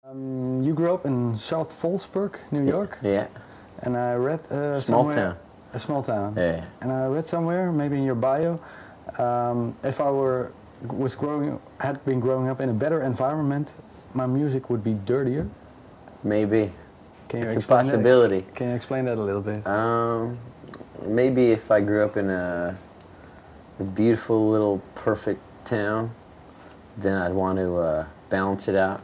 You grew up in South Fallsberg, New York? Yeah. And I read Small town. A small town. Yeah. And I read somewhere, maybe in your bio, if I had been growing up in a better environment, my music would be dirtier. Maybe. It's a possibility. Can you explain that a little bit? Maybe if I grew up in a beautiful little perfect town, then I'd want to balance it out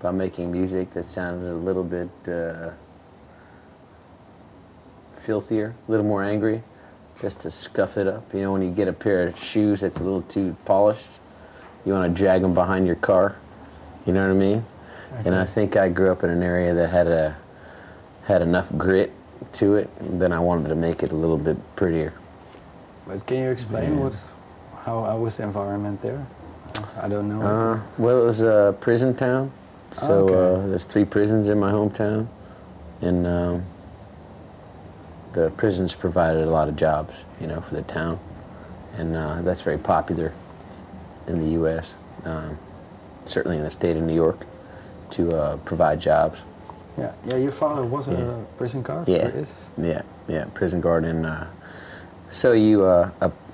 by making music that sounded a little bit filthier, a little more angry, just to scuff it up. You know, when you get a pair of shoes that's a little too polished, you want to drag them behind your car. You know what I mean? Okay. And I think I grew up in an area that had enough grit to it, and then I wanted to make it a little bit prettier. But can you explain how was the environment there? I don't know. Well, it was a prison town, so there's 3 prisons in my hometown, and the prisons provided a lot of jobs, you know, for the town, and that's very popular in the U.S., certainly in the state of New York, to provide jobs. Yeah, yeah. Your father was a prison guard. Yeah, yeah, prison guard, and so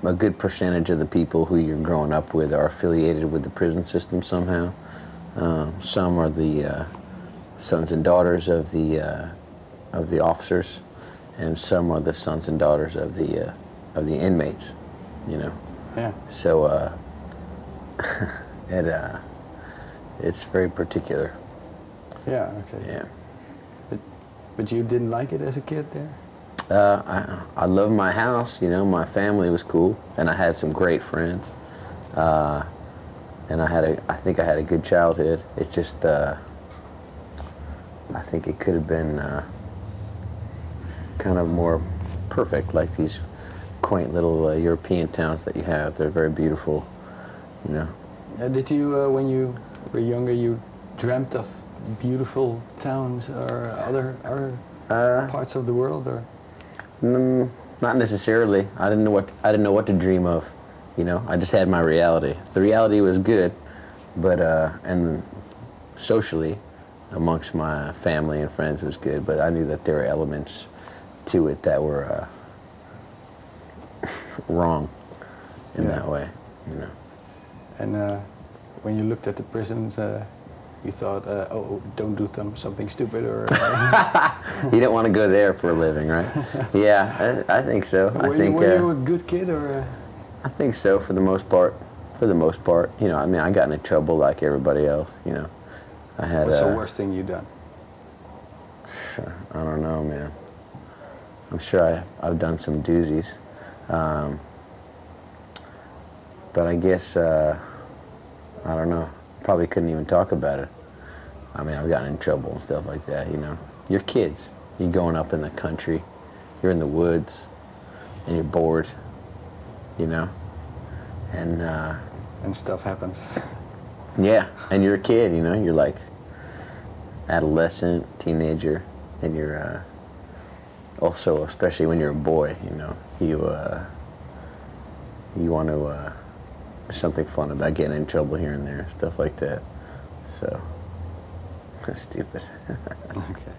a good percentage of the people who you're growing up with are affiliated with the prison system somehow. Some are the sons and daughters of the officers, and some are the sons and daughters of the inmates. You know. Yeah. So it's very particular. Yeah. Okay. Yeah. But you didn't like it as a kid there? I loved my house, you know, my family was cool, and I had some great friends. And I think I had a good childhood. It just, I think it could have been kind of more perfect, like these quaint little European towns that you have. They're very beautiful, you know. Did you, when you were younger, you dreamt of beautiful towns or other parts of the world, or? Not necessarily. I didn't know what to dream of. You know, I just had my reality. The reality was good, but and socially, amongst my family and friends was good. But I knew that there were elements to it that were wrong in that way. You know. And when you looked at the prisons, you thought, oh, don't do something stupid, or... You don't want to go there for a living, right? Yeah, I think so. Were you a good kid, or...? I think so, for the most part. For the most part. You know, I mean, I got into trouble like everybody else, you know. I had... What's the worst thing you've done? I don't know, man. I'm sure I've done some doozies. But I guess, I don't know. Probably couldn't even talk about it. I mean, I've gotten in trouble and stuff like that, you know. You're kids. You're growing up in the country. You're in the woods, and you're bored, you know. And stuff happens. Yeah, and you're a kid, you know. You're like adolescent, teenager, and you're also, especially when you're a boy, you know, you want to. There's something fun about getting in trouble here and there, stuff like that. So, stupid. Okay.